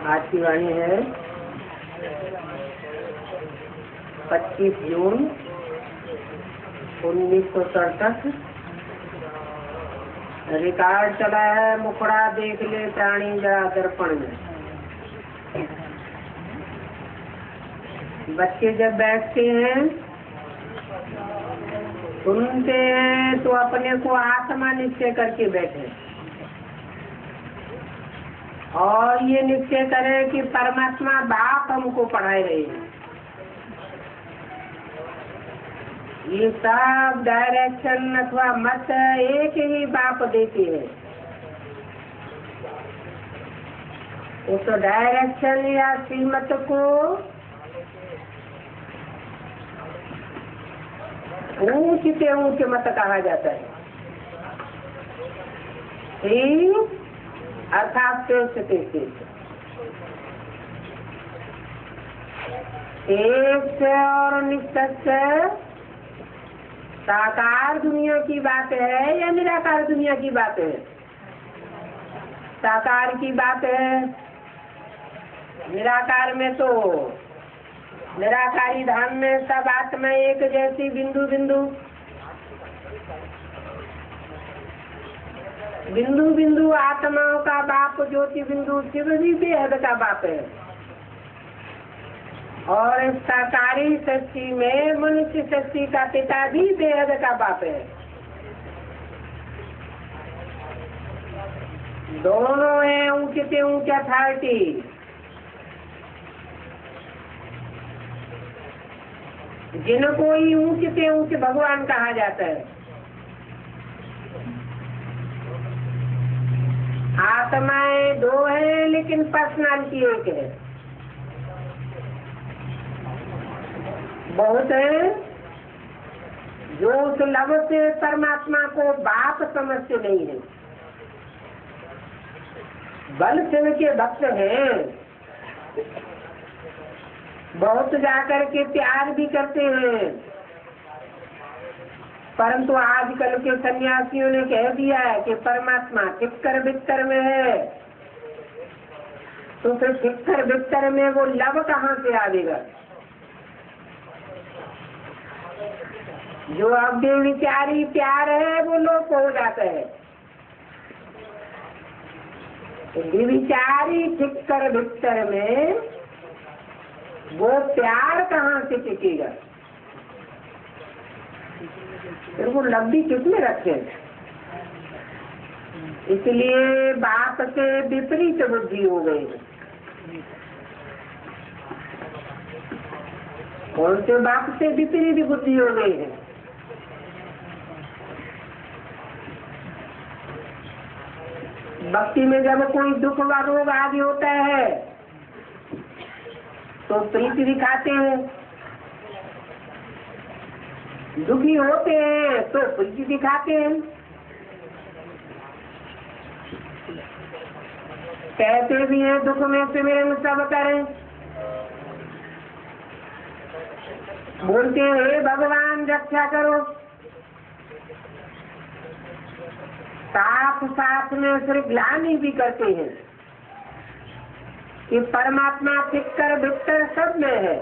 आज की वाणी है 25 जून 1967। रिकॉर्ड चला है मुखड़ा देख ले प्राणी जरा दर्पण में। बच्चे जब बैठते हैं सुनते हैं तो अपने को आत्मा निश्चय करके बैठे और ये निश्चय करें कि परमात्मा बाप हमको पढ़ाए रहे हैं। ये सब डायरेक्शन अथवा मत एक ही बाप देते हैं। उस डायरेक्शन या श्रीमत को ऊंच से ऊंच मत कहा जाता है। अर्थात एक और निष्कर्ष साकार दुनिया की बात है या निराकार दुनिया की बात है? साकार की बात है। निराकार में तो निराकारी धाम में सब आत्मा एक जैसी बिंदु बिंदु बिंदु बिंदु आत्माओं का बाप ज्योति बिंदु शिव भी बेहद का बाप है। और इस साकारी शक्ति में मनुष्य शक्ति का पिता भी बेहद का बाप है। दोनों है ऊंचे से ऊंचे अथॉरिटी। जिनको ही ऊंचे से ऊंचे भगवान कहा जाता है। आत्माएं दो है लेकिन पर्सनालिटी एक है। बहुत है जो उस लव से परमात्मा को बाप समझते नहीं है। बल शिव के भक्त हैं, बहुत जाकर के प्यार भी करते हैं, परंतु आजकल के सन्यासियों ने कह दिया है कि परमात्मा ठिक्कर बिक्कर में है। तो फिर ठिक्कर बिक्कर में वो लव कहाँ से आवेगा? जो अब बेविचारी प्यार है वो लोप हो जाता है। बेविचारी ठिक्कर बिक्कर में वो प्यार कहाँ से टिकेगा? फिर वो लब्धि किसमें रखे? इसलिए बाप से विपरीत बुद्धि हो गई। कौन से बाप से विपरीत बुद्धि हो गई है? भक्ति में जब कोई दुख व रोग आदि होता है तो प्रीति दिखाते हैं, दुखी होते हैं तो प्रीति दिखाते हैं। कहते भी हैं दुख में सिमरन सब करें, बोलते हैं हे भगवान रक्षा करो, साथ साथ में सिर्फ ग्लानि भी करते हैं कि परमात्मा ठिक्कर बिक्कर सब में है।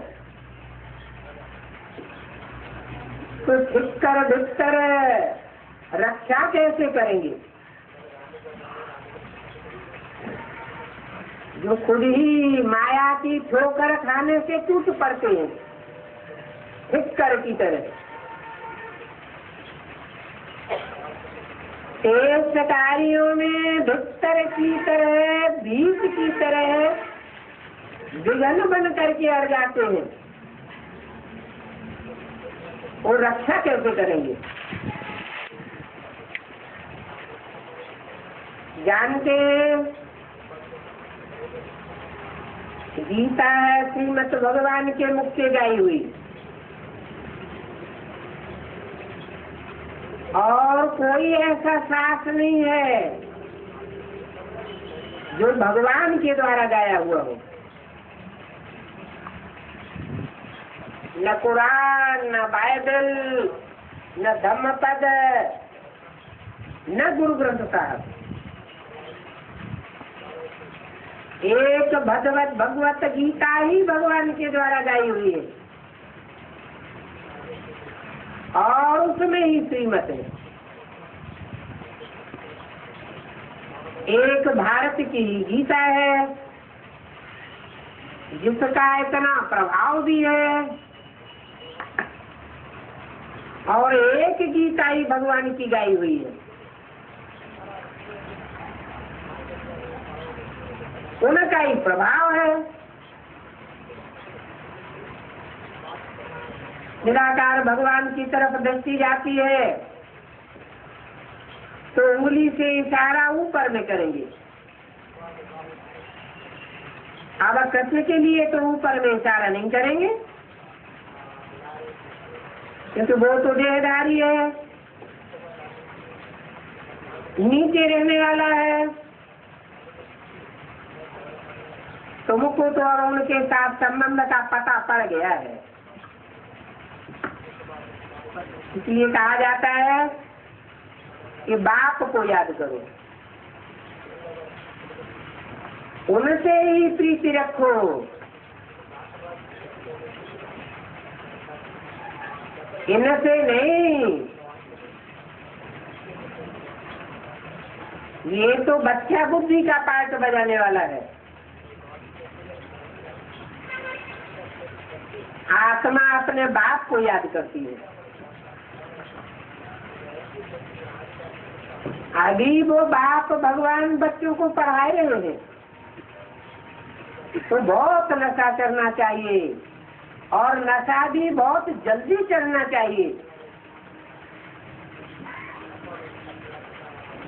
तो ठिक्कर बिक्कर रक्षा कैसे करेंगे? जो खुद ही माया की ठोकर खाने से टूट पड़ते हैं ठिक्कर की तरह। तेज कार्यों में भिक्तर की तरह बीज की तरह विघ्न बन करके अड़ जाते हैं। और रक्षा कैसे करेंगे? जानते हैं गीता है श्रीमद् भगवान के मुख से गाई हुई, और कोई ऐसा शास्त्र नहीं है जो भगवान के द्वारा गाया हुआ हो। न कुरान, न बाइबल, न धम्मपद, न गुरु ग्रंथ साहब। एक भगवत गीता ही भगवान के द्वारा गाई हुई है और उसमें ही श्रीमत है। एक भारत की गीता है जिसका इतना प्रभाव भी है और एक गीता ही भगवान की गाई हुई है। उनका ही प्रभाव है। निराकार भगवान की तरफ दृष्टि जाती है तो उंगली से इशारा ऊपर में करेंगे। अब कृष्ण के लिए तो ऊपर में इशारा नहीं करेंगे क्योंकि वो तो देहधारी है, नीचे रहने वाला है। तुमको तो और उनके साथ संबंध का पता पड़ गया है, इसलिए कहा जाता है कि बाप को याद करो, उनसे ही प्रीति रखो। इनसे नहीं। ये तो बच्चा बुद्धि का पार्ट बजाने वाला है। आत्मा अपने बाप को याद करती है। अभी वो बाप भगवान बच्चों को पढ़ाए रहे हैं तो बहुत नशा करना चाहिए और नशा भी बहुत जल्दी चढ़ना चाहिए।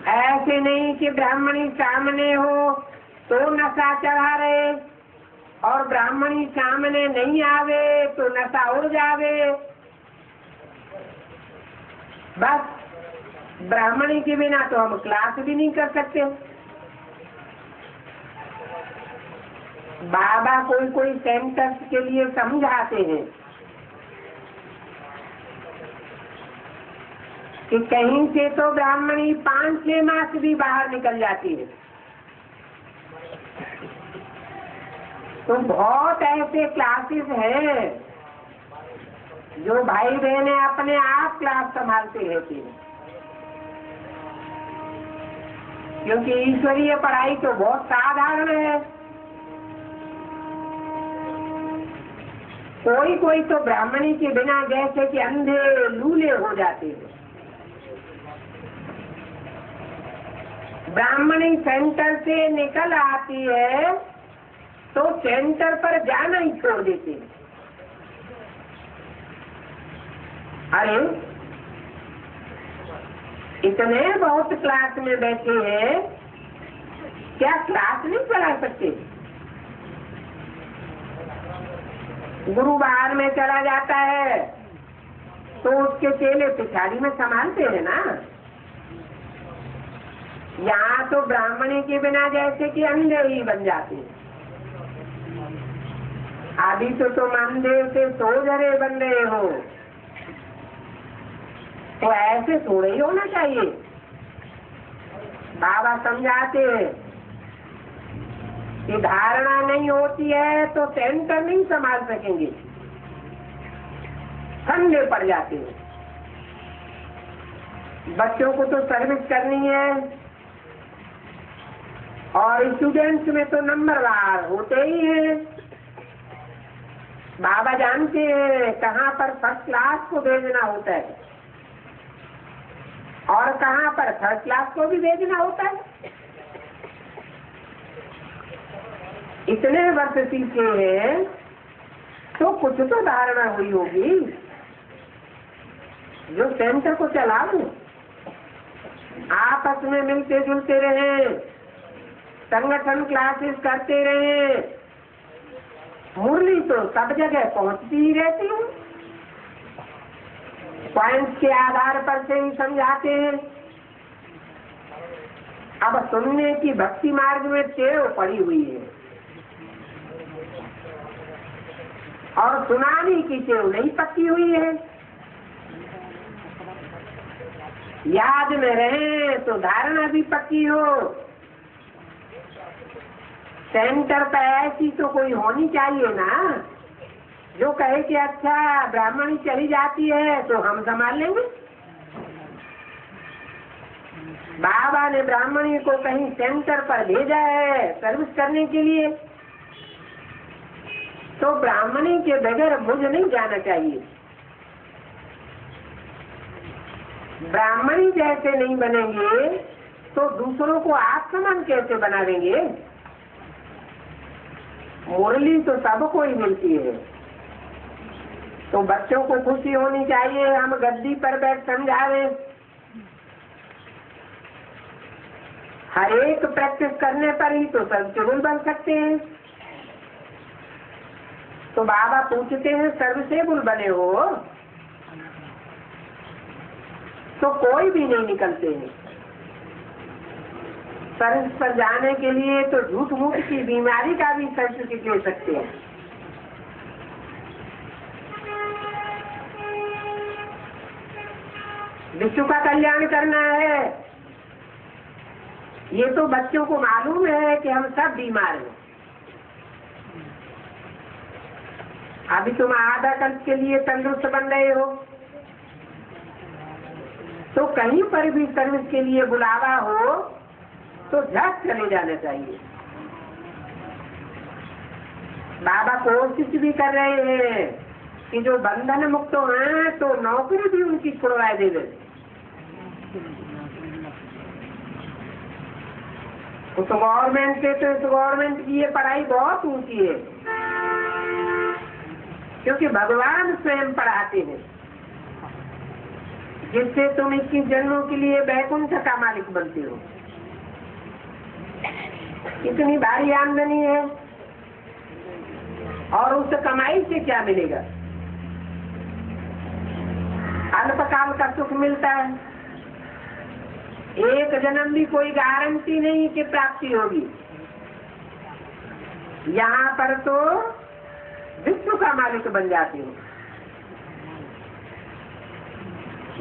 ऐसे नहीं कि ब्राह्मणी सामने हो तो नशा चढ़ा रहे और ब्राह्मणी सामने नहीं आवे तो नशा उड़ जावे। बस ब्राह्मणी के बिना तो हम क्लास भी नहीं कर सकते। बाबा कोई कोई सेंटेंस के लिए समझाते हैं कि कहीं से तो ब्राह्मणी 5-6 मास भी बाहर निकल जाती है। तो बहुत ऐसे क्लासेस हैं जो भाई बहने अपने आप क्लास संभालते रहते हैं क्योंकि ईश्वरीय पढ़ाई तो बहुत साधारण है। कोई कोई तो ब्राह्मणी के बिना जैसे कि अंधे लूले हो जाते हैं। ब्राह्मणी सेंटर से निकल आती है तो सेंटर पर जाना ही छोड़ देते हैं। अरे इतने बहुत क्लास में बैठे हैं, क्या क्लास नहीं चला सकते? गुरु बाहर में चला जाता है तो उसके चेले पिछाड़ी में संभालते हैं ना। यहाँ तो ब्राह्मणी के बिना जैसे कि अंधे ही बन जाते हैं। अभी तो तुम अंधे से सोझरे बन रहे हो तो ऐसे थोड़े ही होना चाहिए। बाबा समझाते हैं कि धारणा नहीं होती है तो सेंटर नहीं संभाल सकेंगे, ठंडे पड़ जाते हैं। बच्चों को तो सर्विस करनी है और स्टूडेंट्स में तो नंबरवार होते ही हैं। बाबा जानते हैं कहाँ पर फर्स्ट क्लास को भेजना होता है और कहाँ पर थर्ड क्लास को भी भेजना होता है। इतने वर्ष सीखे हैं तो कुछ तो धारणा हुई होगी जो सेंटर को चला लो। आपस में मिलते जुलते रहे, संगठन क्लासेस करते रहे, मुरली तो सब जगह पहुंचती ही रहती है। पॉइंट्स के आधार पर से ही समझाते हैं। अब सुनने की भक्ति मार्ग में टेव पड़ी हुई है और सुनाने की टेव नहीं पक्की हुई है। याद में रहे तो धारणा भी पक्की हो। सेंटर पर ऐसी तो कोई होनी चाहिए ना जो कहे कि अच्छा ब्राह्मणी चली जाती है तो हम संभाल लेंगे। बाबा ने ब्राह्मणी को कहीं सेंटर पर भेजा है सर्विस करने के लिए, तो ब्राह्मणी के बगैर भुज नहीं जाना चाहिए। ब्राह्मणी जैसे नहीं बनेंगे तो दूसरों को आप समान कैसे बना देंगे? मुरली तो सबको ही मिलती है, तो बच्चों को खुशी होनी चाहिए हम गद्दी पर बैठ समझा रहे। हर एक प्रैक्टिस करने पर ही तो सब चुगल बन सकते हैं। तो बाबा पूछते हैं सर्विसेबल बने हो तो कोई भी नहीं निकलते हैं। सर्विस पर जाने के लिए तो झूठ मूठ की बीमारी का भी सर्टिफिकेट ले सकते हैं। विश्व का कल्याण करना है, ये तो बच्चों को मालूम है कि हम सब बीमार हैं। अभी तुम आधा कल्प के लिए तंदुरुस्त बन रहे हो, तो कहीं पर भी सर्विस के लिए बुलावा हो तो झट चले जाना चाहिए। बाबा कोशिश भी कर रहे हैं कि जो बंधन मुक्त हैं तो नौकरी भी उनकी छुड़वा दे दे। उस गवर्नमेंट से तो इस गवर्नमेंट की ये पढ़ाई बहुत ऊंची है, क्योंकि भगवान स्वयं पढ़ाते हैं, जिससे तुम 21 जन्मों के लिए बैकुंठ का मालिक बनते हो। इतनी भारी आमदनी है और उस कमाई से क्या मिलेगा? अल्पकाल का सुख मिलता है, एक जन्म भी कोई गारंटी नहीं कि प्राप्ति होगी। यहाँ पर तो विश्व का मालिक बन जाते हो।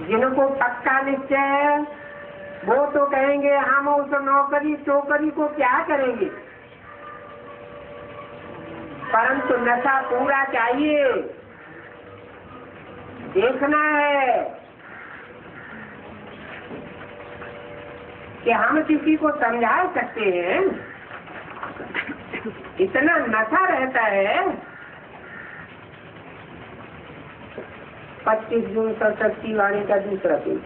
जिनको पक्का निश्चय है वो तो कहेंगे हम उस नौकरी चौकरी को क्या करेंगे, परंतु नशा पूरा चाहिए। देखना है कि हम किसी को समझा सकते हैं, इतना नशा रहता है। 25 जून सरस्वती वाणी का दूसरा पेज।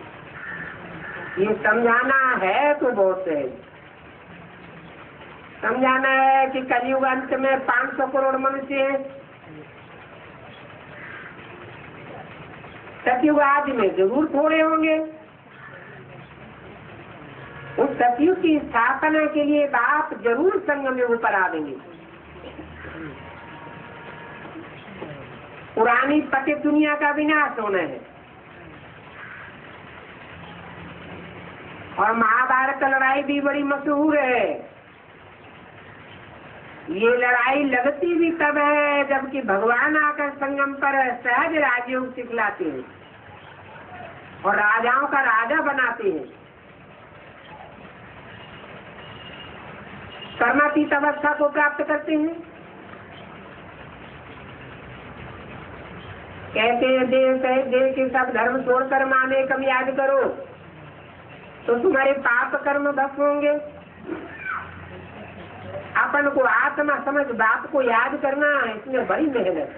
ये समझाना है तो बहुत है। समझाना है कि कलयुग अंत में 500 करोड़ मनुष्य हैं, सतयुग आदि में जरूर थोड़े होंगे। उस सतयुग की स्थापना के लिए बाप जरूर संगम युग पर आवेंगे। पुरानी पति दुनिया का विनाश होना है और महाभारत लड़ाई भी बड़ी मशहूर है। ये लड़ाई लगती भी तब है जबकि भगवान आकर संगम पर सहज राजयोग सिखलाते हैं और राजाओं का राजा बनाते हैं। कर्मातीत अवस्था को प्राप्त करते हैं। कहते हैं देव सहित देव के सब धर्म छोड़कर माने कम याद करो तो तुम्हारे पाप कर्म भस्म होंगे। अपन को आत्मा समझ बाप को याद करना, इसमें बड़ी मेहनत।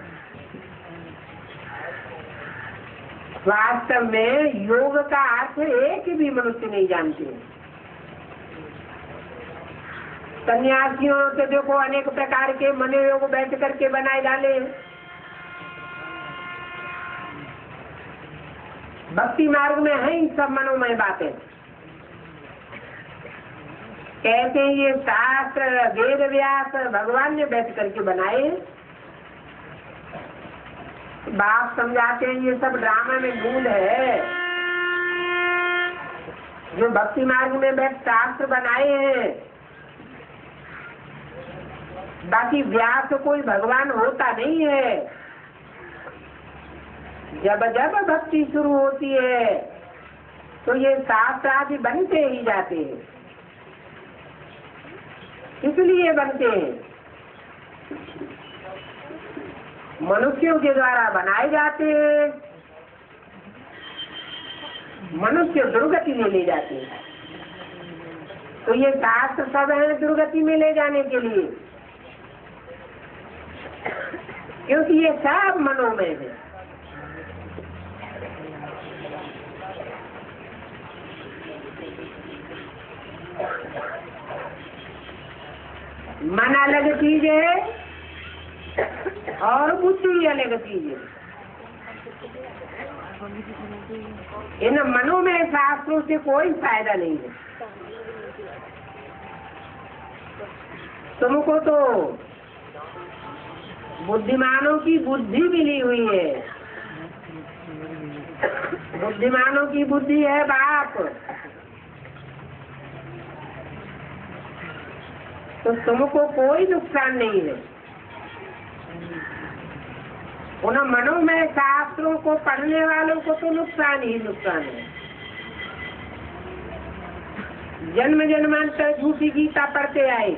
वास्तव में योग का अर्थ एक भी मनुष्य नहीं जानते। सन्यासियों से देखो अनेक प्रकार के मनोयोग बैठ करके बनाए डाले। भक्ति मार्ग में है ही सब मनोमय बातें। कहते हैं ये शास्त्र वेद व्यास भगवान ने बैठ करके बनाए। बाप समझाते हैं ये सब ड्रामा में मूल है। जो भक्ति मार्ग में बैठ शास्त्र बनाए हैं, बाकी व्यास कोई भगवान होता नहीं है। जब जब भक्ति शुरू होती है तो ये शास्त्र आदि बनते ही जाते हैं। इसलिए बनते हैं मनुष्यों के द्वारा बनाए जाते हैं, मनुष्य दुर्गति में ले जाते हैं। तो ये शास्त्र सब है दुर्गति में ले जाने के लिए, क्योंकि ये सब मनोमय है। मन अलग चीज है और बुद्धि अलग चीज है। इन मनोमय शास्त्रों से कोई फायदा नहीं है। तुमको तो बुद्धिमानों की बुद्धि मिली हुई है, बुद्धिमानों की बुद्धि है बाप, तो तुमको कोई नुकसान नहीं है। उन मनोमय शास्त्रों को पढ़ने वालों को तो नुकसान ही नुकसान है। जन्म जन्मांतर झूठी गीता पढ़ते आए,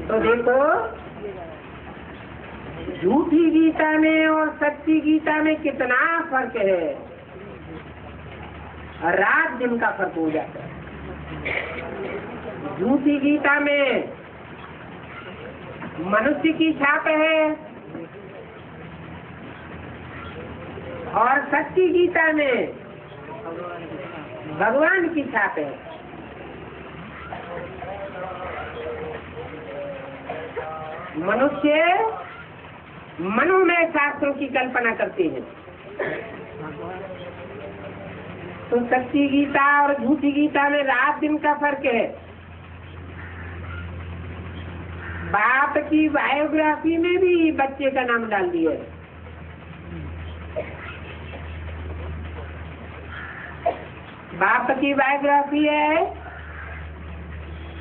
तो देखो झूठी गीता में और सच्ची गीता में कितना फर्क है, रात दिन का फर्क हो जाता है। झूठी गीता में मनुष्य की छाप है और सच्ची गीता में भगवान की छाप है। मनुष्य मनोमय शास्त्रों की कल्पना करते हैं, तो सच्ची गीता और झूठी गीता में रात दिन का फर्क है। बाप की बायोग्राफी में भी बच्चे का नाम डाल दिया है। बाप की बायोग्राफी है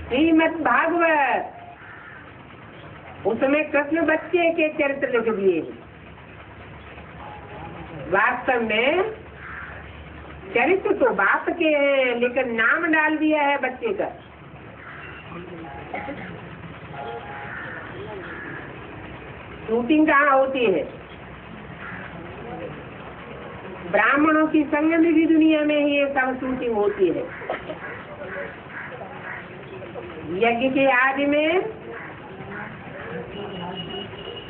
श्रीमद् भागवत, उसमें कृष्ण बच्चे के चरित्र लिख दिए। वास्तव में चरित्र तो बाप के हैं, लेकिन नाम डाल दिया है बच्चे का। शूटिंग कहाँ होती है? ब्राह्मणों की संग में भी दुनिया में ही ये सब शूटिंग होती है। यज्ञ के आदि में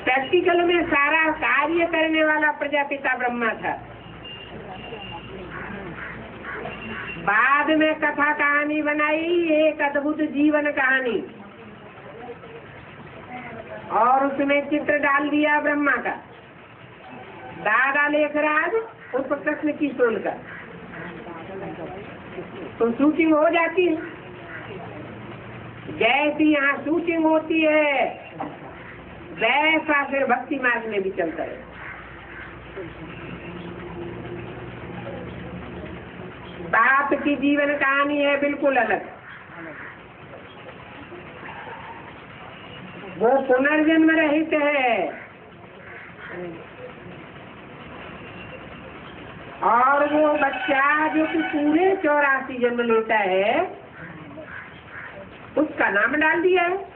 प्रैक्टिकल में सारा कार्य करने वाला प्रजापिता ब्रह्मा था। बाद में कथा कहानी बनाई, एक अद्भुत जीवन कहानी, और उसमें चित्र डाल दिया ब्रह्मा का, दादा लेखराज उस कृष्ण की सोल का, तो शूटिंग हो जाती है। जैसी यहाँ शूटिंग होती है वैसा फिर भक्ति मार्ग में भी चलता है। बाप की जीवन कहानी है बिल्कुल अलग। वो पुनर्जन्म रहित है, और वो बच्चा जो कि पूरे 84 जन्म लेता है, उसका नाम डाल दिया है।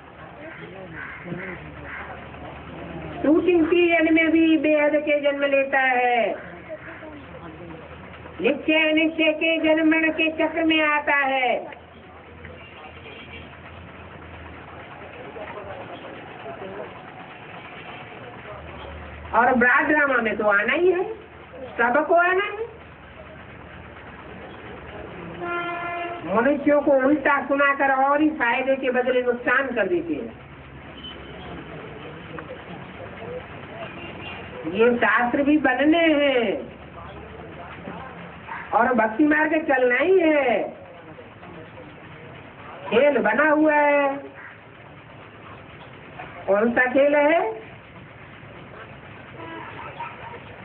शूटिंग पीरियड में भी बेहद के जन्म लेता है, निश्चय निश्चय के जन्म के चक्र में आता है। और ब्राह्मण ड्रामा में तो आना ही है, सबको आना है। मनुष्यों को उल्टा सुनाकर और ही फायदे के बदले नुकसान कर देते हैं। ये शास्त्र भी बनने हैं और भक्ति मार्ग चलना ही है। खेल बना हुआ है। कौन सा खेल है?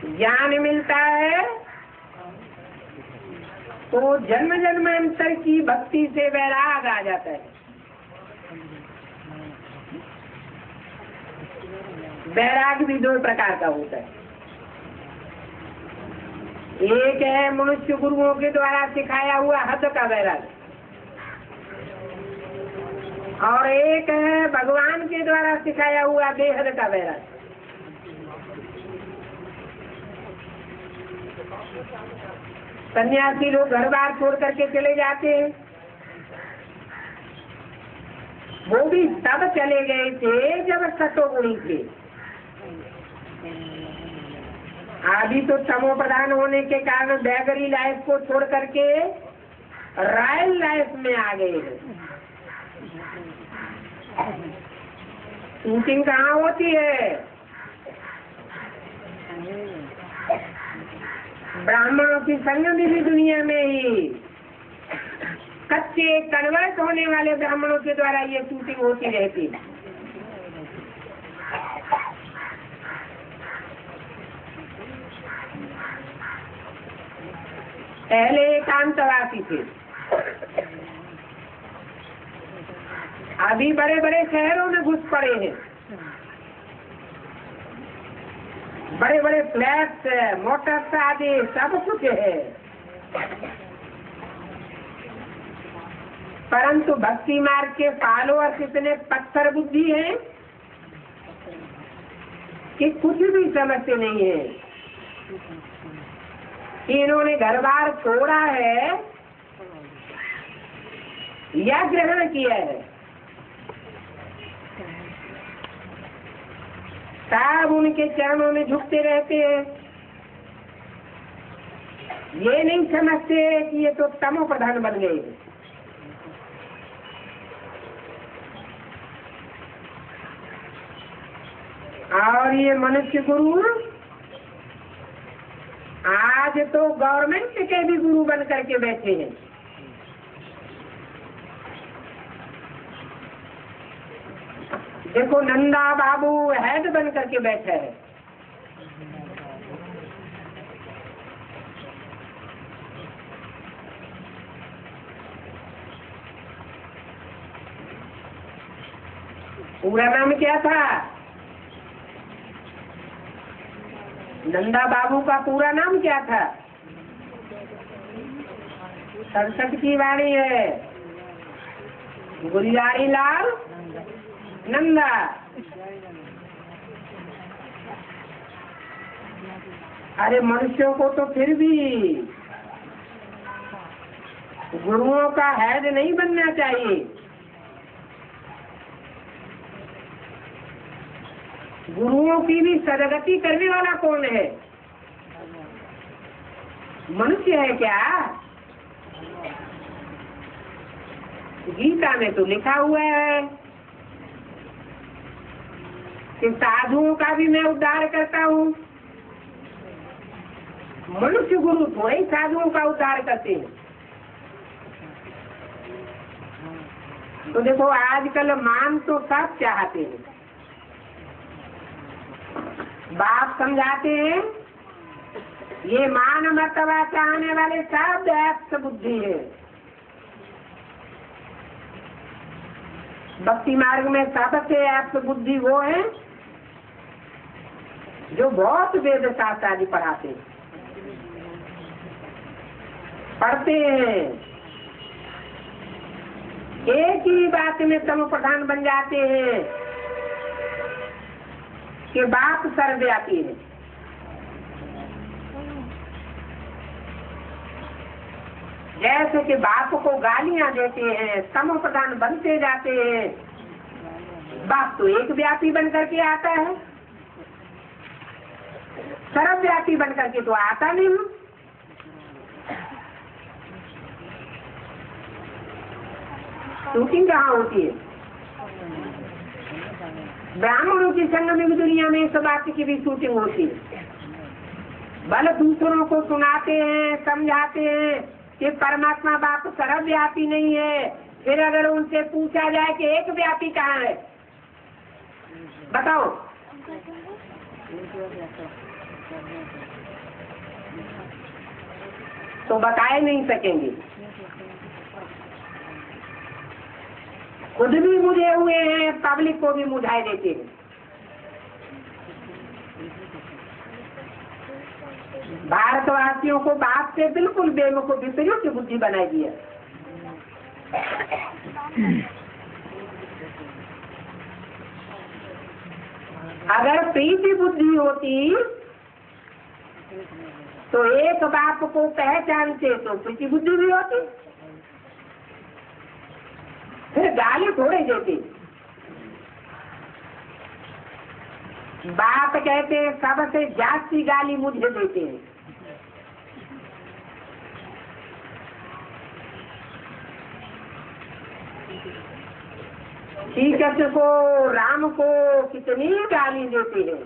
ज्ञान मिलता है तो जन्म जन्मांतर की भक्ति से वैराग आ जाता है। वैराग भी 2 प्रकार का होता है। एक है मनुष्य गुरुओं के द्वारा सिखाया हुआ हद का वैराग, और एक है है भगवान के द्वारा सिखाया हुआ बेहद का वैराग्य। सन्यासी लोग घर बार छोड़ करके चले जाते हैं, वो भी तब चले गए थे जब सतोगुणी थे। अभी तो तमो प्रधान होने के कारण बैगरी लाइफ को छोड़ करके रॉयल लाइफ में आ गए हैं। शूटिंग कहाँ होती है? ब्राह्मणों की संगति भी दुनिया में ही। कच्चे कन्वर्ट होने वाले ब्राह्मणों के द्वारा ये शूटिंग होती रहती है। पहले एकांतवासी थे, अभी बड़े बड़े शहरों में घुस पड़े हैं। बड़े बड़े फ्लैट्स, मोटर्स आदि सब कुछ है, परंतु भक्ति मार्ग के फॉलोअर्स इतने पत्थर बुद्धि हैं कि कुछ भी समझते नहीं है कि इन्होंने घर बार छोड़ा है या ग्रहण किया है। सब उनके चरणों में झुकते रहते हैं। ये नहीं समझते कि ये तो तमो प्रधान बन गए। और ये मनुष्य गुरु आज तो गवर्नमेंट के भी गुरु बन करके बैठे हैं। देखो नंदा बाबू हेड बन करके बैठा है। पूरा नाम क्या था? नंदा बाबू का पूरा नाम क्या था? सड़सठ की वाणी है, गुलजारी लाल नंदा। अरे मनुष्यों को तो फिर भी गुरुओं का हेड नहीं बनना चाहिए। गुरुओं की भी सदगति करने वाला कौन है? मनुष्य है क्या? गीता में तो लिखा हुआ है कि साधुओं का भी मैं उद्धार करता हूँ। मनुष्य गुरु थोड़े ही साधुओं का उद्धार करते हैं। तो देखो आजकल मान तो सब चाहते हैं। बाप समझाते हैं ये मान मर्तबा चाहने वाले सब ऐप्स बुद्धि है। भक्ति मार्ग में सबसे ऐप्स बुद्धि वो है जो बहुत वेद शास्त्र आदि पढ़ते हैं। एक ही बात में तम प्रधान बन जाते हैं कि बाप सर्वव्यापी है। जैसे कि बाप को गालियां देते हैं, तम प्रधान बनते जाते हैं। बाप तो एक व्यापी बन करके आता है, सर्वव्यापी बन करके तो आता नहीं हूँ। शूटिंग कहाँ होती है? ब्राह्मणों की संग में भी दुनिया में इस बात की भी शूटिंग होती है। भले दूसरों को सुनाते हैं, समझाते हैं कि परमात्मा बाप सर्वव्यापी नहीं है। फिर अगर उनसे पूछा जाए कि एक व्यापी कहाँ है, बताओ। तो बताए नहीं सकेंगे। खुद भी मुझे हुए हैं, पब्लिक को भी मुझाए देते हैं। भारतवासियों को बाप से बिल्कुल बेवकूफ विपरीत बुद्धि बनाई दिया। अगर प्रीति बुद्धि होती तो एक बाप को पहचानते तो प्रीति बुद्धि भी होती, फिर गाली थोड़े देते। बाप कहते हैं सबसे जास्ती गाली मुझे देते हैं। श्रीकृष्ण को, राम को कितनी गाली देते हैं।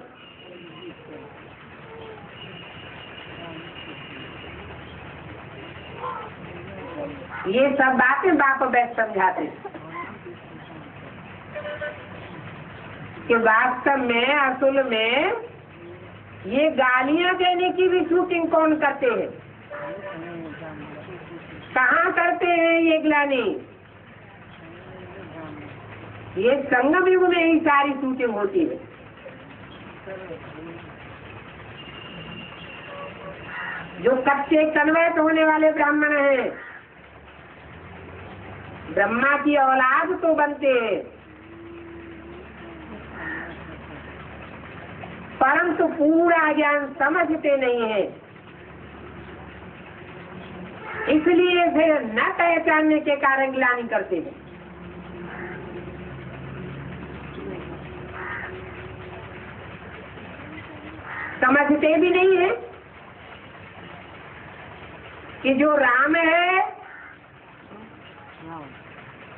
ये सब बातें बाप बैठ समझाते हैं कि वास्तव में असल में ये गालियां देने की भी शूटिंग कौन करते हैं, कहाँ करते हैं ये ग्लानी? ये संगम युग में ही सारी शूटिंग होती है। जो कच्चे कन्वर्ट होने वाले ब्राह्मण हैं, ब्रह्मा की औलाद तो बनते हैं, परंतु पूरा ज्ञान समझते नहीं है, इसलिए फिर न पहचानने के कारण ग्लानि करते हैं। समझते भी नहीं है कि जो राम है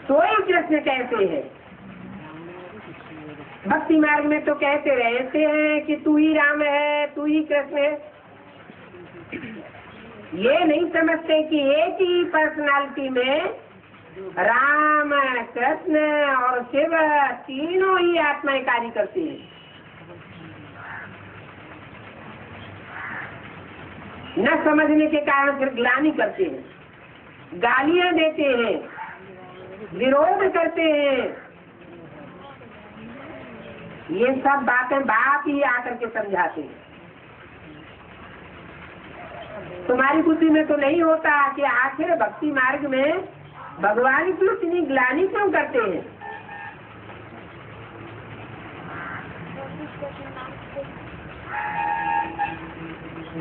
तो ही कृष्ण कैसे है। भक्ति मार्ग में तो कहते रहते हैं कि तू ही राम है, तू ही कृष्ण है। ये नहीं समझते कि एक ही पर्सनालिटी में राम, कृष्ण और शिव तीनों ही आत्माएं कार्य करती हैं। न समझने के कारण फिर ग्लानि करते हैं, गालियां देते हैं, विरोध करते हैं। ये सब बातें बाप ही आकर के समझाते हैं। तुम्हारी बुद्धि में तो नहीं होता कि आखिर भक्ति मार्ग में भगवान की इतनी ग्लानि क्यों करते हैं।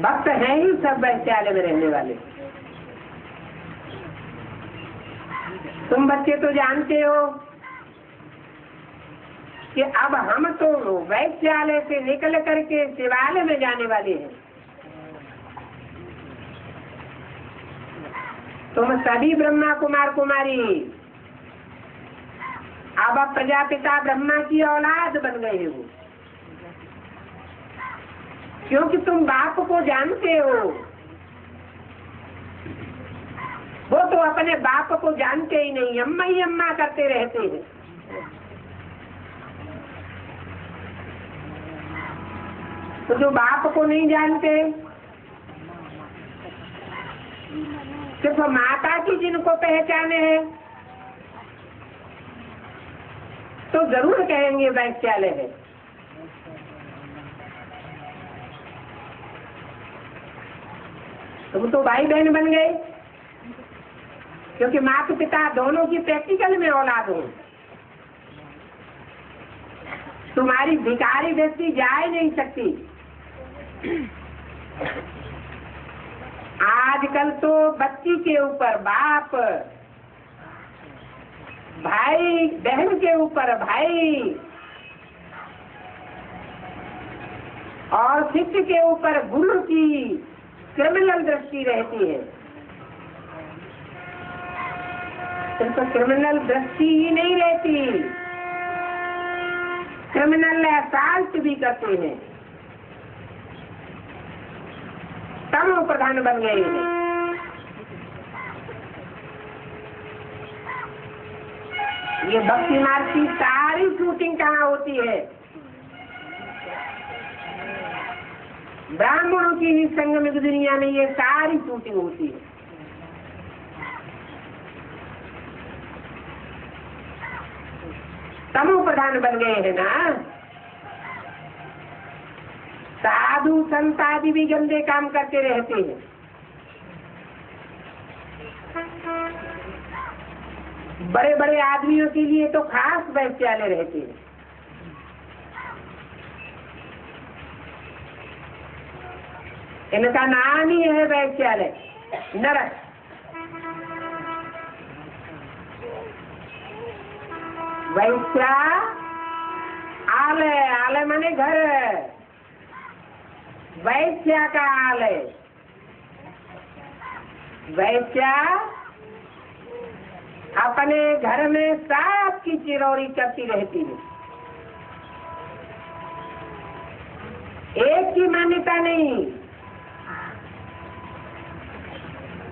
भक्त हैं ही सब वैश्यालय में रहने वाले। तुम बच्चे तो जानते हो कि अब हम तो वैश्यालय से निकल करके शिवालय में जाने वाले हैं। तुम सभी ब्रह्मा कुमार कुमारी अब प्रजापिता ब्रह्मा की औलाद बन गए हो, क्योंकि तुम बाप को जानते हो। वो तो अपने बाप को जानते ही नहीं, अम्मा ही अम्मा करते रहते हैं। तो जो बाप को नहीं जानते, सिर्फ माता की जिनको पहचाने हैं तो जरूर कहेंगे वैश्यालय है। तुम तो भाई बहन बन गए, क्योंकि माता पिता दोनों की प्रैक्टिकल में औलाद हो। तुम्हारी भिखारी दृष्टि जा ही नहीं सकती। आजकल तो बच्ची के ऊपर बाप, भाई बहन के ऊपर भाई, और शिष्य के ऊपर गुरु की क्रिमिनल दृष्टि रहती है। सिर्फ क्रिमिनल दृष्टि ही नहीं रहती, क्रिमिनल एहसास भी करते हैं। तमो प्रधान बन गए हैं। ये भक्ति मार्ग की सारी शूटिंग कहाँ होती है? ब्राह्मणों की ही संगम दुनिया में ये सारी शूटिंग होती है। तमो प्रधान बन गए हैं ना। साधु संत आदि भी गंदे काम करते रहते हैं। बड़े बड़े आदमियों के लिए तो खास वैश्यालय रहते हैं। इनका नाम ही है वैश्यालय, नरक। वैश्या आलय, आलय माने घर, वैश्या का आलय। वैश्या अपने घर में सांप की चिरौरी करती रहती है, एक की मान्यता नहीं,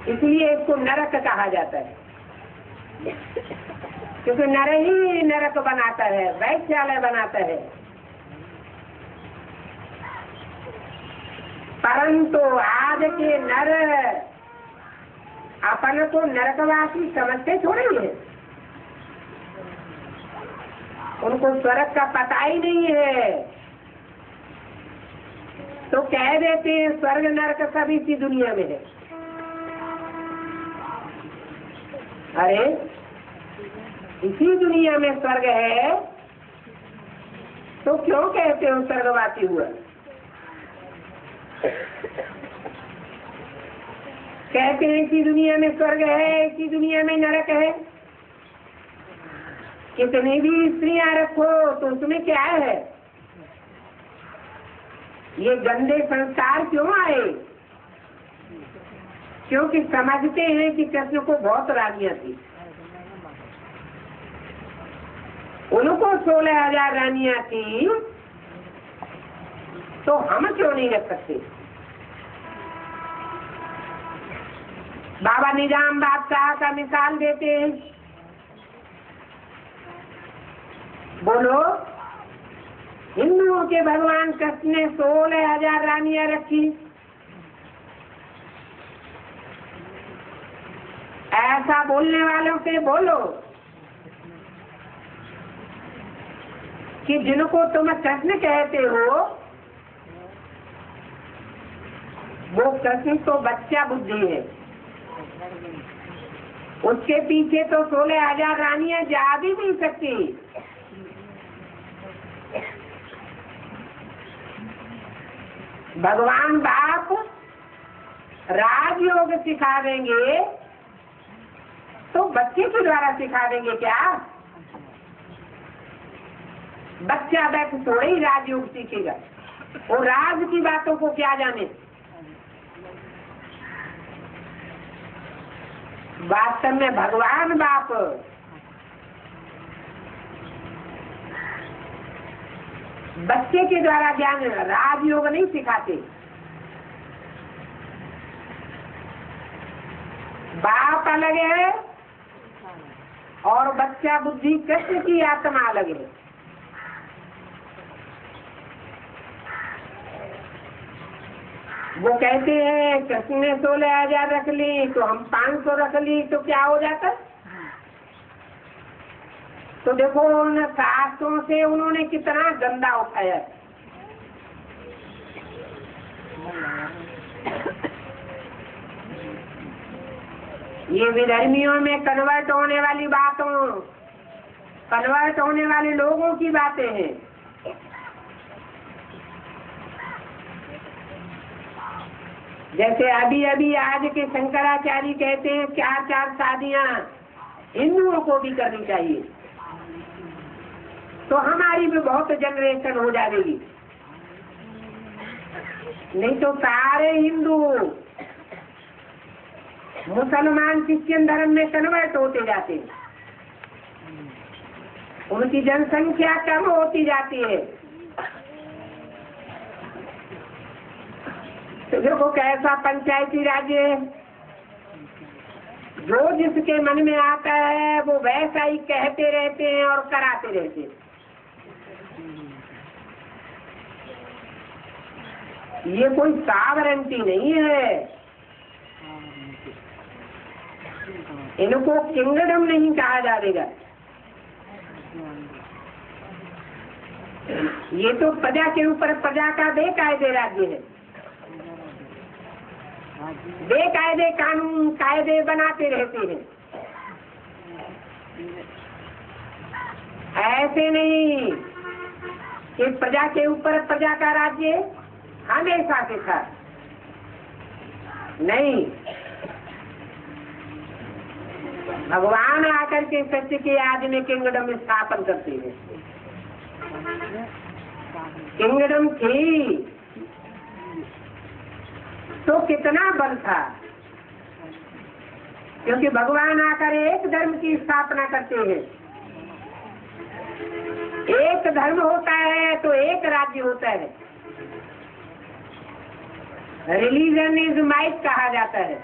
इसलिए इसको नरक कहा जाता है, क्योंकि नर ही नरक बनाता है, वैश्यालय बनाता है। परंतु आज के नर अपन को नरकवासी समझते थोड़े है, उनको स्वर्ग का पता ही नहीं है, तो कह देते हैं स्वर्ग नरक सब इसी दुनिया में है। अरे इसी दुनिया में स्वर्ग है तो क्यों कहते हो स्वर्गवासी हुआ? कहते हैं इसी दुनिया में स्वर्ग है, इसी दुनिया में नरक है। कितनी भी स्त्रियां रखो तो उसमें क्या है? ये गंदे संस्कार क्यों आए? क्योंकि समझते हैं कि कृष्ण को बहुत रानियां थी, उनको 16,000 रानियां थी, तो हम क्यों नहीं रख सकते? बाबा निजाम बादशाह का मिसाल देते हैं, बोलो हिंदुओं के भगवान कृष्ण ने 16,000 रानियां रखी, ऐसा बोलने वालों से बोलो कि जिनको तुम कृष्ण कहते हो वो कृष्ण तो बच्चा बुद्धि है, उसके पीछे तो 16,000 रानियां जा भी नहीं सकती। भगवान बाप राजयोग सिखा देंगे तो बच्चे के द्वारा सिखा देंगे क्या? बच्चा बैठ थोड़े ही राजयोग सीखेगा, वो राज की बातों को क्या जाने। वास्तव में भगवान बाप बच्चे के द्वारा ज्ञान राजयोग नहीं सिखाते। बाप अलग है और बच्चा बुद्धि कृष्ण की आत्मा अलग है। वो कहते हैं कृष्ण ने 16,000 रख ली तो हम 500 रख ली तो क्या हो जाता? तो देखो उन शास्त्रों से उन्होंने कितना गंदा उठाया। ये विधर्मियों में कन्वर्ट होने वाली बातों, कन्वर्ट होने वाले लोगों की बातें हैं। जैसे अभी अभी आज के शंकराचार्य कहते हैं 4-4 शादियां हिंदुओं को भी करनी चाहिए, तो हमारी भी बहुत जनरेशन हो जाएगी। नहीं तो सारे हिंदू मुसलमान क्रिश्चियन धर्म में कन्वर्ट होते जाते हैं, उनकी जनसंख्या कम होती जाती है। तो देखो कैसा पंचायती राज्य है, जो जिसके मन में आता है वो वैसा ही कहते रहते हैं और कराते रहते हैं। ये कोई सावरेंटी नहीं है, इनको किंगडम नहीं कहा जाएगा। ये तो प्रजा के ऊपर प्रजा का बेकायदे राज्य है, बेकायदे कानून कायदे बनाते रहते हैं। ऐसे नहीं कि प्रजा के ऊपर प्रजा का राज्य हमेशा से था। नहीं, भगवान आकर के सत्य के आज में किंगडम स्थापन करते हैं। किंगडम थी तो कितना बल था, क्योंकि भगवान आकर एक धर्म की स्थापना करते हैं। एक धर्म होता है तो एक राज्य होता है। रिलीजन इज माइट कहा जाता है।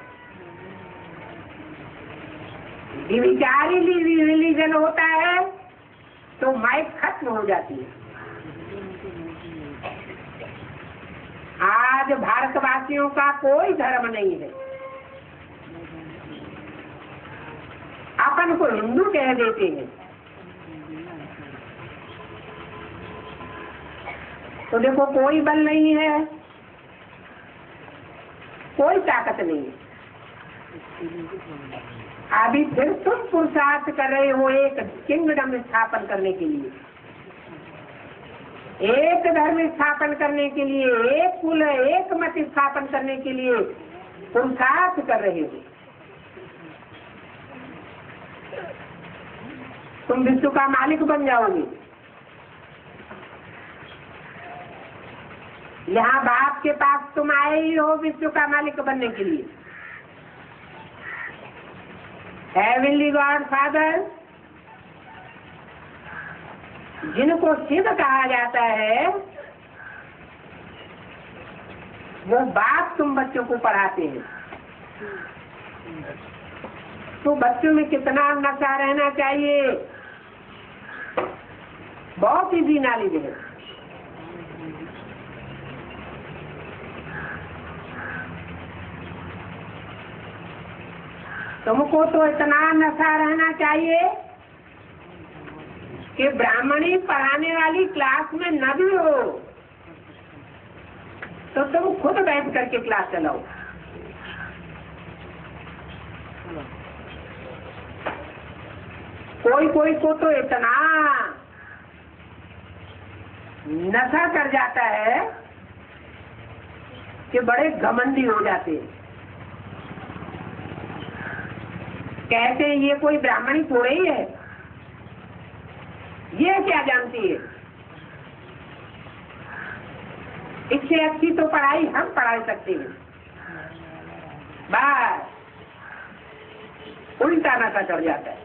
विचारी रिलीजन होता है तो माइट खत्म हो जाती है। आज भारतवासियों का कोई धर्म नहीं है। अपन को हिंदू कह देते हैं, तो देखो कोई बल नहीं है, कोई ताकत नहीं है। अभी फिर तुम पुरुषार्थ कर रहे हो एक किंगडम स्थापन करने के लिए, एक धर्म स्थापन करने के लिए, एक कुल एक मत स्थापन करने के लिए पुरुषार्थ कर रहे हो। तुम विश्व का मालिक बन जाओगे। यहाँ बाप के पास तुम आए ही हो विश्व का मालिक बनने के लिए। हेवनली गॉड फादर, जिनको शिव कहा जाता है, वो बात तुम बच्चों को पढ़ाते हैं। तो बच्चों में कितना नशा रहना चाहिए, बहुत इजी नॉलेज है। तुमको तो इतना नशा रहना चाहिए कि ब्राह्मणी पढ़ाने वाली क्लास में न भी हो तो तुम खुद बैठ करके क्लास चलाओ। कोई कोई को तो इतना नशा कर जाता है कि बड़े घमंडी हो जाते हैं। कहते हैं ये कोई ब्राह्मणी थोड़े ही है, ये क्या जानती है, इससे अच्छी तो पढ़ाई हम पढ़ा सकते हैं। बस उल्टा नशा चढ़ जाता है।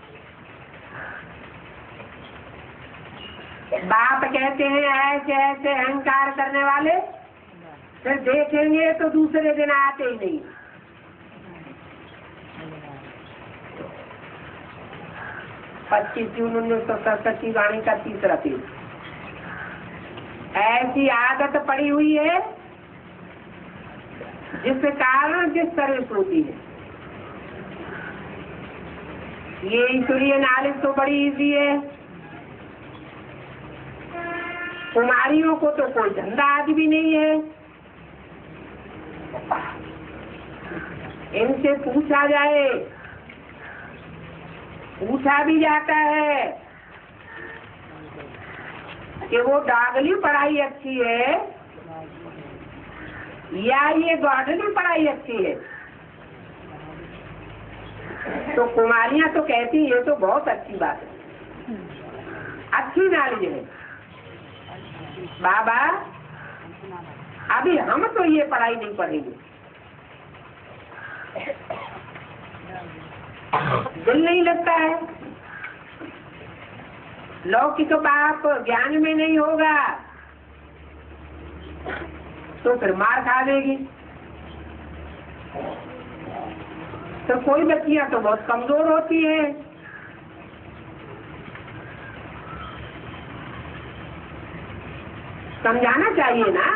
बाप कहते हैं ऐसे ऐसे अहंकार करने वाले, फिर देखेंगे तो दूसरे दिन आते ही नहीं। 25 जून 1967 की वाणी का 3रा पेज। ऐसी आदत पड़ी हुई है जिसके कारण जिस सर्विस होती है। ये ईश्वरीय नॉलेज तो बड़ी इजी है। कुमारियों को तो कोई धंधा आदि भी नहीं है। इनसे पूछा जाए, पूछा भी जाता है कि वो डागली पढ़ाई अच्छी है या ये गॉडली पढ़ाई अच्छी है, तो कुमारियां तो कहती ये तो बहुत अच्छी बात है, अच्छी नॉलेज है। बाबा अभी हम तो ये पढ़ाई नहीं पढ़ेंगे, दिल नहीं लगता है। लौकिक बाप ज्ञान में नहीं होगा तो फिर मार खा देगी। तो कोई बच्चियां तो बहुत कमजोर होती है। समझाना चाहिए ना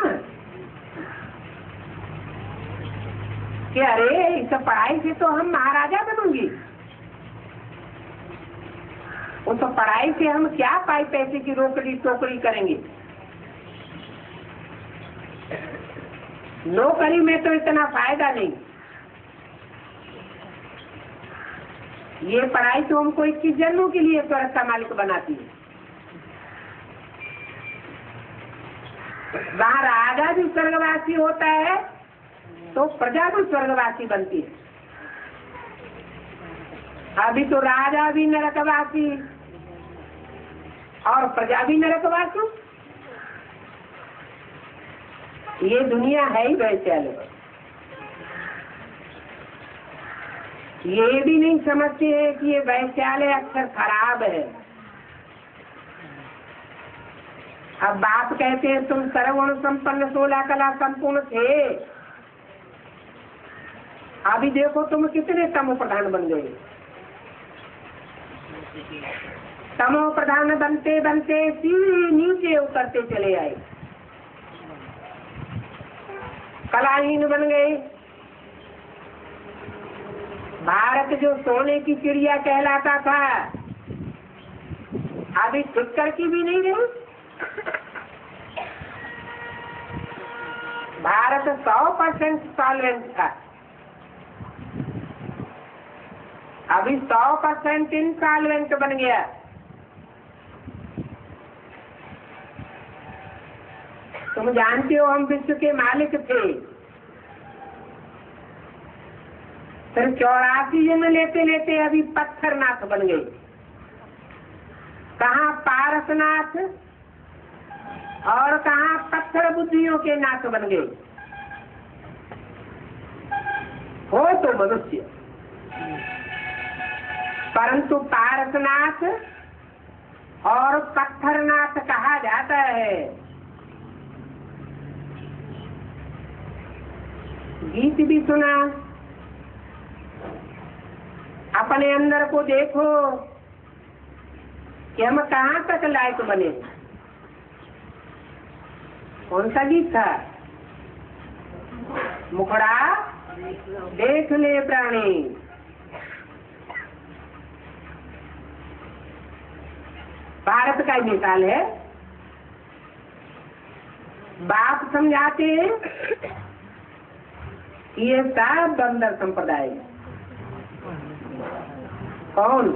कि अरे इस पढ़ाई से तो हम महाराजा बनूंगी, उस पढ़ाई से हम क्या पाई पैसे की रोकड़ी टोकरी करेंगे। नौकरी में तो इतना फायदा नहीं। ये पढ़ाई तो हमको 21 जन्मों के लिए स्वर्ग का मालिक बनाती है। वहाँ राजा भी स्वर्गवासी होता है तो प्रजा भी स्वर्गवासी बनती है। अभी तो राजा भी नरकवासी और प्रजा भी नरकवासी। ये दुनिया है ही वैश्यालय। ये भी नहीं समझते हैं कि ये वैश्यालय अक्सर खराब है। अब बाप कहते हैं तुम सर्वगुण संपन्न 16 कला संपूर्ण थे, अभी देखो तुम कितने तमो प्रधान बन गए। तमो प्रधान बनते बनते सीढ़ी नीचे उतरते चले आए, कलाहीन बन गए। भारत जो सोने की चिड़िया कहलाता था, अभी ठिक्कर की भी नहीं रही। भारत 100% सॉल्वेंट था, अभी 100% इनसॉल्वेंट बन गया। तुम जानते हो हम विश्व के मालिक थे, फिर 84 जन्म लेते लेते अभी पत्थरनाथ बन गए। कहाँ पारसनाथ और कहाँ पत्थर बुद्धियों के नाथ बन गए। हो तो मनुष्य, परंतु पारसनाथ और पत्थरनाथ कहा जाता है। गीत भी सुना। अपने अंदर को देखो कि हम कहाँ तक लायक बने। कौन सा गीत था? मुखड़ा देख ले प्राणी। भारत का मिसाल है। बाप समझाते हैं ये सब बंदर संप्रदाय। कौन?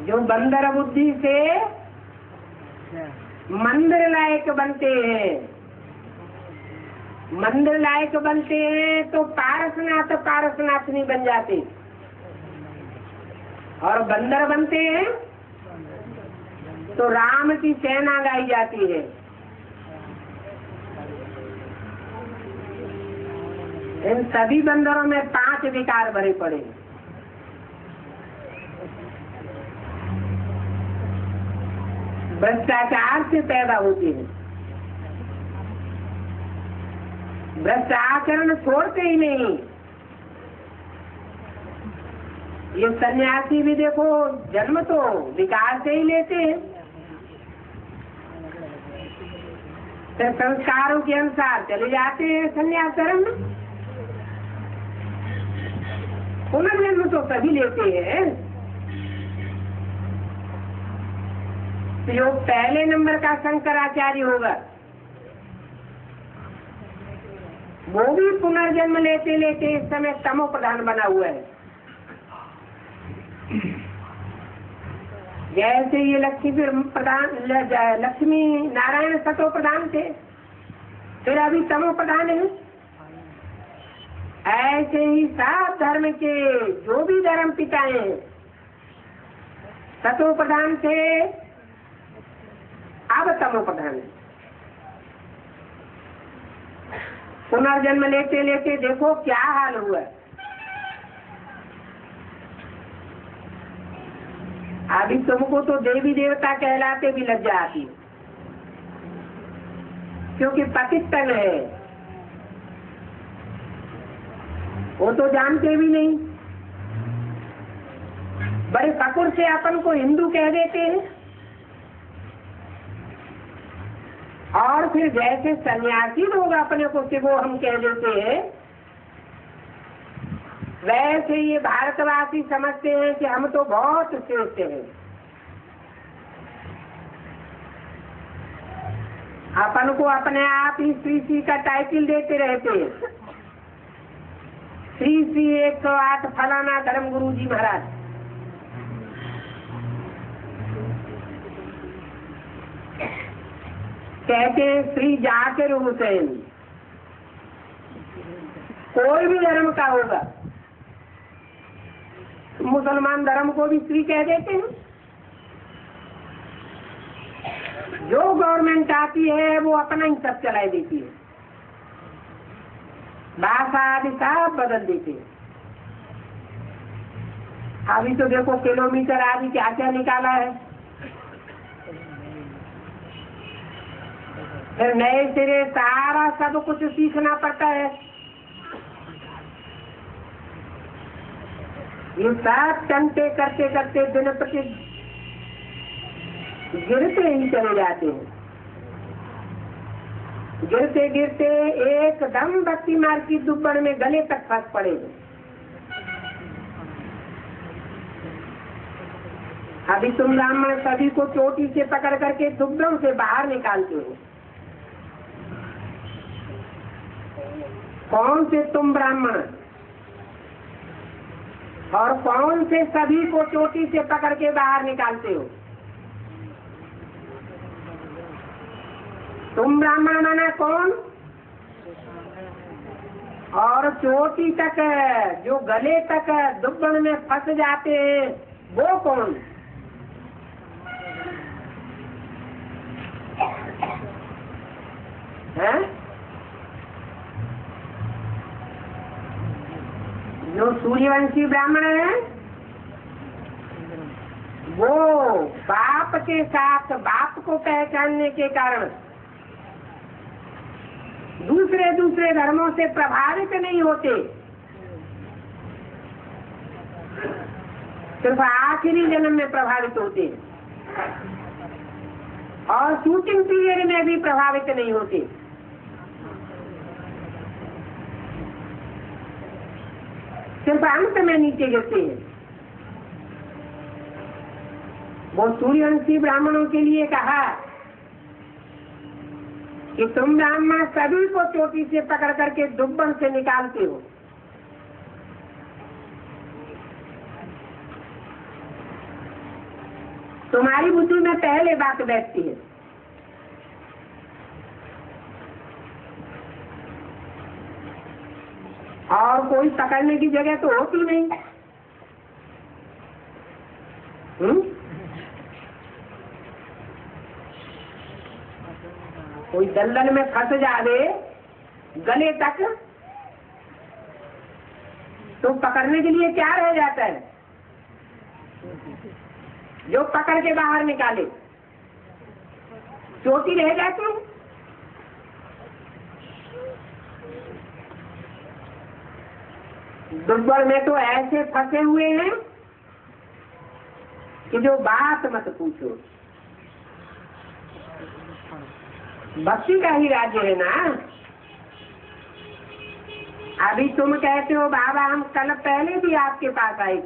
जो बंदर बुद्धि से मंदिर लायक बनते हैं। मंदिर लायक बनते हैं तो पारसनाथ पारसनाथ नहीं बन जाते, और बंदर बनते हैं तो राम की सेना गाई जाती है। इन सभी बंदरों में 5 विकार भरे पड़े। भ्रष्टाचार से पैदा होते हैं, भ्रष्ट आचरण छोड़ते ही नहीं। ये सन्यासी भी देखो जन्म तो विकार से ही लेते हैं, फिर संस्कारों के अनुसार चले जाते हैं सन्यास धर्म में। पुनर्जन्म तो सभी लेते हैं। जो पहले नंबर का शंकराचार्य होगा वो भी पुनर्जन्म लेते लेते इस समय तमो प्रधान बना हुआ है। जैसे ये लक्ष्मी नारायण सतो प्रधान थे, फिर अभी तमो प्रधान है। ऐसे ही सब धर्म के जो भी धर्म पिता हैं सतो प्रधान थे, अब तमो प्रधान है। पुनर्जन्म लेते लेते देखो क्या हाल हुआ। अभी तुमको तो देवी देवता कहलाते भी लज्जा आती, क्योंकि पतित तन है, वो तो जानते भी नहीं। बड़े फकुर से अपन को हिंदू कह देते हैं, और फिर जैसे सन्यासी लोग अपने को वो हम कह देते हैं, वैसे ये भारतवासी समझते हैं कि हम तो बहुत श्रेष्ठ हैं। अपन को अपने आप ही श्री श्री का टाइटल देते रहते हैं। श्री श्री 108 फलाना धर्म गुरु जी महाराज। कहते हैं श्री जाकिर हुसैन। कोई भी धर्म का होगा, मुसलमान धर्म को भी श्री कह देते हैं। जो गवर्नमेंट आती है वो अपना ही सब चलाई देती है, भाषा आदि सब बदल देते हैं। अभी तो देखो किलोमीटर आदि क्या क्या निकाला है, फिर नए सिरे सारा सब कुछ सीखना पड़ता है। ये सब टंटे करते करते दिन प्रति गिरते ही चले जाते हैं। गिरते गिरते एकदम भक्ति मार्ग की दुब्बड़ में गले तक फंस पड़ेगा। अभी तुम ब्राह्मण सभी को चोटी से पकड़ करके दुब्बड़ों से बाहर निकालते हो। कौन से तुम ब्राह्मण और कौन से सभी को चोटी से पकड़ के बाहर निकालते हो? तुम ब्राह्मण माना कौन, और चोटी तक जो गले तक दुब्बड़ में फंस जाते हैं वो कौन? है जो सूर्यवंशी ब्राह्मण है वो बाप के साथ, बाप को पहचानने के कारण दूसरे दूसरे धर्मों से प्रभावित नहीं होते, सिर्फ आखिरी जन्म में प्रभावित होते हैं और शूटिंग पीरियड में भी प्रभावित नहीं होते। सिर्फ अंत में नीचे गिरते हैं। वो सूर्यवंशी ब्राह्मणों के लिए कहा कि तुम ब्राह्मण सभी को चोटी से पकड़ करके दुब्बड़ से निकालते हो। तुम्हारी बुद्धि में पहले बात बैठती है। और कोई पकड़ने की जगह तो होती नहीं। कोई दलदल में फंस जावे गले तक तो पकड़ने के लिए क्या रह जाता है? जो पकड़ के बाहर निकाले, चोटी रह जाती है। दुब्बड़ में तो ऐसे फंसे हुए हैं कि जो बात मत पूछो। भक्ति का ही राज्य है ना। अभी तुम कहते हो बाबा हम कल पहले भी आपके पास आए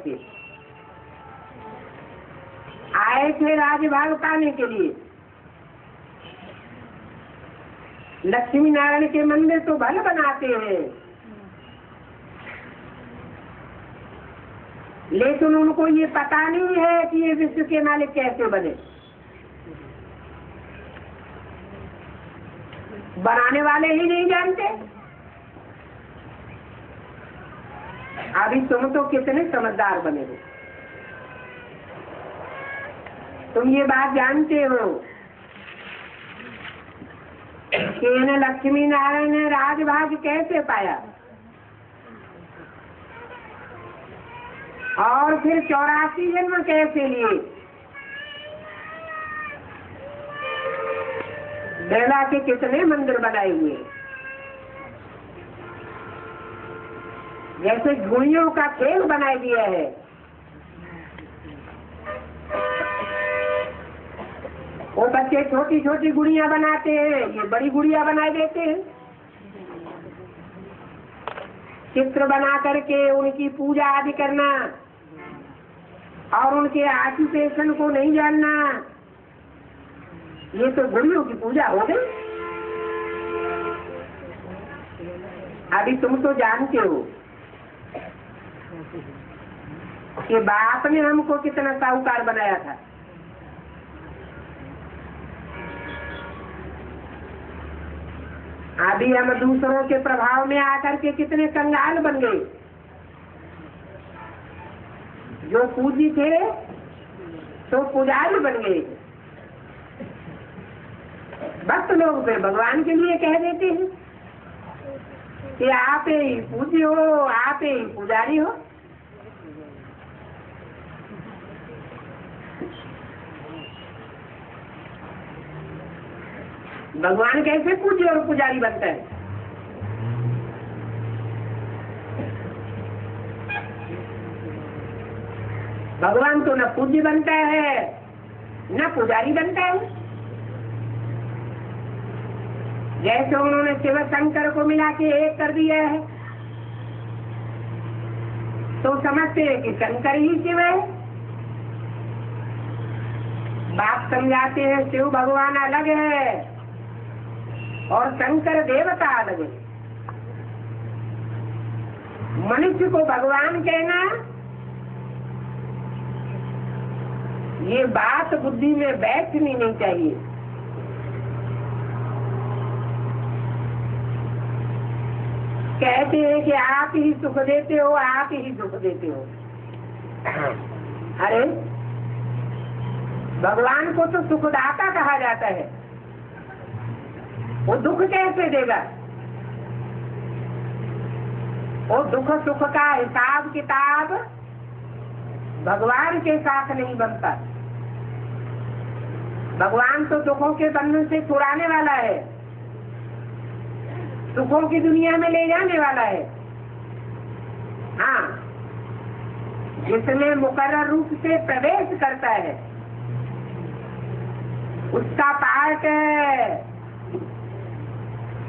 थे राजभाग पाने के लिए। लक्ष्मी नारायण के मंदिर तो भले बनाते हैं, लेकिन उनको ये पता नहीं है कि ये विश्व के मालिक कैसे बने। बनाने वाले ही नहीं जानते। अभी तुम तो कितने समझदार बने हो। तुम ये बात जानते हो कि इन्हें लक्ष्मी नारायण ने राजभाग कैसे पाया और फिर 84 जन्म कैसे लिए। बेला के कितने मंदिर बनाए हुए, जैसे गुड़ियों का खेल बना दिया है। वो बच्चे छोटी छोटी गुड़िया बनाते हैं, ये बड़ी गुड़िया बना देते हैं। चित्र बना करके उनकी पूजा आदि करना और उनके ऑक्यूपेशन को नहीं जानना, ये तो गुड़ियों की पूजा हो गई। अभी तुम तो जानते हो कि बाप ने हमको कितना साहूकार बनाया था। अभी हम दूसरों के प्रभाव में आकर के कितने कंगाल बन गए। जो पूजी थे तो पुजारी बन गए। भक्त लोग फिर भगवान के लिए कह देते हैं कि आप ही पूज्य हो, आप ही पुजारी हो। भगवान कैसे पूज्य और पुजारी बनता है? भगवान तो न पूज्य बनता है न पुजारी बनता है। जैसे उन्होंने शिव शंकर को मिला के एक कर दिया है तो समझते हैं कि शंकर ही शिव है। बात समझाते हैं शिव भगवान अलग है और शंकर देवता अलग है। मनुष्य को भगवान कहना ये बात बुद्धि में बैठनी नहीं चाहिए। कहते हैं कि आप ही सुख देते हो, आप ही सुख देते हो। अरे भगवान को तो सुखदाता कहा जाता है, वो दुख कैसे देगा? वो दुख सुख का हिसाब किताब भगवान के साथ नहीं बनता। भगवान तो दुखों के बंधन से छुड़ाने वाला है, सुखों की दुनिया में ले जाने वाला है। हाँ, जिसमें मुकर्रर रूप से प्रवेश करता है उसका पाठ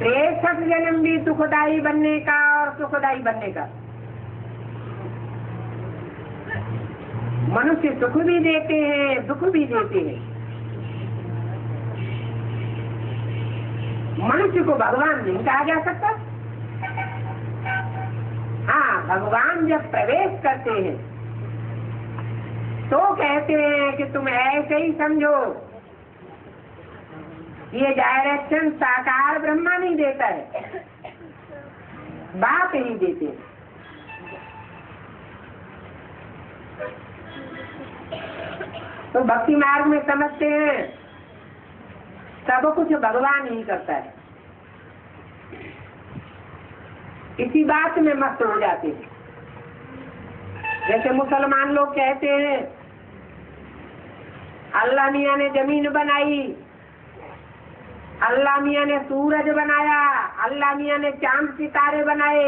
63 जन्म भी सुखदायी बनने का और सुखदायी बनने का। मनुष्य सुख भी देते हैं, दुख भी देते हैं। मनुष्य को भगवान नहीं कहा जा सकता। हाँ, भगवान जब प्रवेश करते हैं तो कहते हैं कि तुम ऐसे ही समझो, ये डायरेक्शन साकार ब्रह्मा नहीं देता है, बाप ही देते हैं। तो भक्ति मार्ग में समझते हैं सब कुछ भगवान ही करता है। इसी बात में मस्त हो जाते हैं। जैसे मुसलमान लोग कहते हैं अल्लाह मियाँ ने जमीन बनाई, अल्लाह मियाँ ने सूरज बनाया, अल्लाह मियाँ ने चांद सितारे बनाए।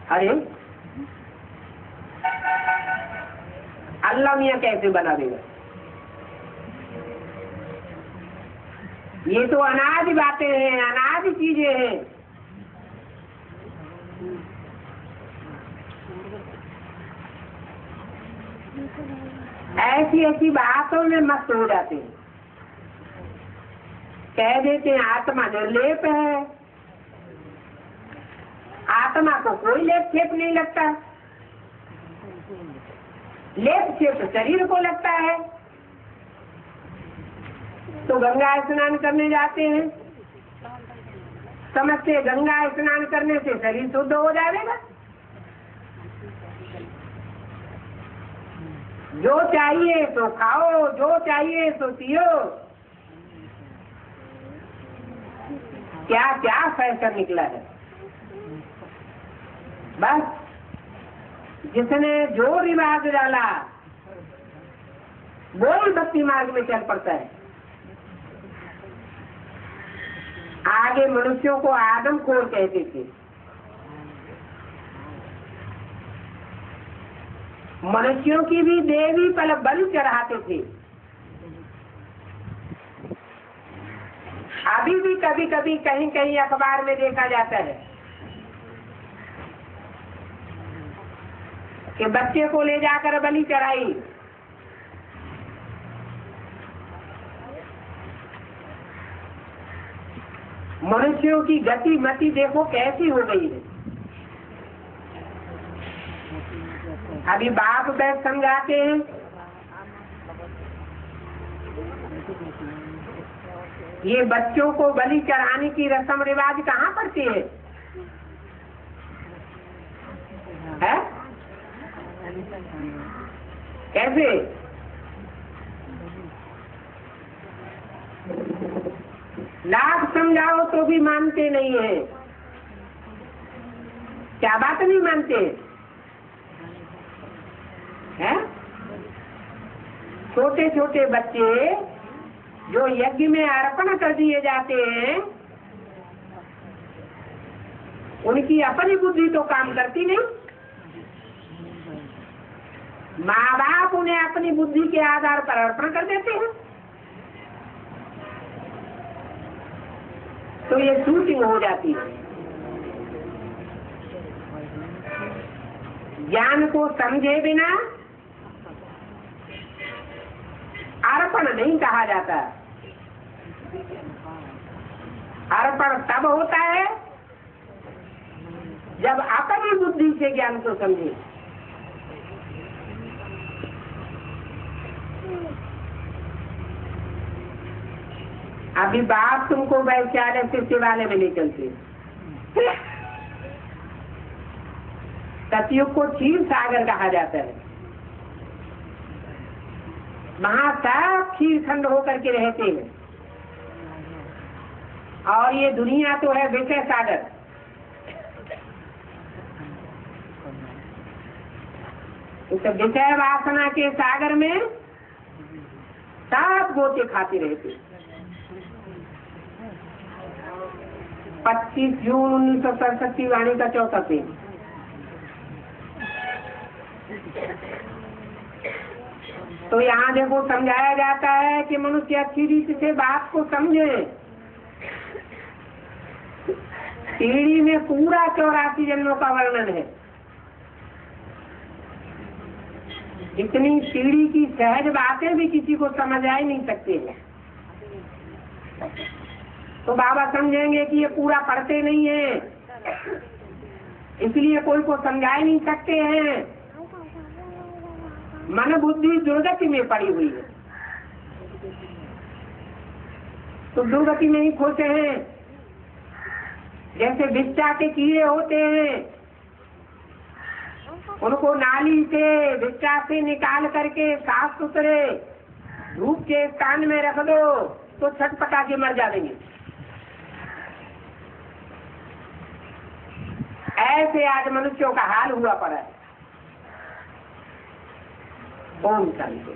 अरे अल्लाह मियाँ कैसे बना देगा? ये तो अनादि बातें हैं, अनादि चीजें हैं। ऐसी ऐसी बातों में मस्त हो जाते हैं। कह देते हैं आत्मा निर्लेप है, आत्मा को कोई लेप छेप नहीं लगता, लेप छेप शरीर को लगता है। तो गंगा स्नान करने जाते हैं, समझते गंगा स्नान करने से शरीर शुद्ध हो जाएगा। जो चाहिए तो खाओ, जो चाहिए तो पियो। क्या क्या फैशन निकला है। बस जिसने जो रिवाज डाला वो ही भक्ति मार्ग में चल पड़ता है। आगे मनुष्यों को आदमखोर कहते थे। मनुष्यों की भी देवी पल बलि चढ़ाते थे। अभी भी कभी कभी कहीं कहीं अखबार में देखा जाता है कि बच्चे को ले जाकर बलि चढ़ाई। मनुष्यों की गति मति देखो कैसी हो गई है। अभी बाप बैठ समझाते हैं ये बच्चों को बलि चढ़ाने की रस्म रिवाज कहाँ पड़ती है? कैसे? लाख समझाओ तो भी मानते नहीं है। क्या बात नहीं मानते हैं? छोटे छोटे बच्चे जो यज्ञ में अर्पण कर दिए जाते हैं, उनकी अपनी बुद्धि तो काम करती नहीं। माँ बाप उन्हें अपनी बुद्धि के आधार पर अर्पण कर देते हैं, तो ये शूटिंग हो जाती है। ज्ञान को समझे बिना अर्पण नहीं कहा जाता। अर्पण तब होता है जब अपनी बुद्धि से ज्ञान को समझे। अभी बाप तुमको वैश्यालय से शिवालय में नहीं चलते। सतयुग को क्षीर सागर कहा जाता है। वहाँ सब क्षीर खंड होकर के रहते हैं, और ये दुनिया तो है विषय सागर। उस विषय वासना के सागर में सब गोते खाते रहते। 25 जून 1967 की वाणी का चौथा पेज। तो यहाँ देखो समझाया जाता है कि मनुष्य अच्छी रीति से बात को समझे। सीढ़ी में पूरा 84 जन्मों का वर्णन है। इतनी सीढ़ी की सहज बातें भी किसी को समझ आ ही नहीं सकती है। तो बाबा समझेंगे कि ये पूरा पढ़ते नहीं है, इसलिए कोई को समझा ही नहीं सकते हैं। मन बुद्धि दुर्गति में पड़ी हुई है, तो दुर्गति में ही खोते हैं। जैसे बिच्चा के कीड़े होते हैं, उनको नाली से बिच्चा से निकाल करके साफ सुथरे धूप के स्थान में रख दो तो छटपटा के मर जाएंगे। ऐसे आज मनुष्यों का हाल हुआ पड़ा है। ओम शांति।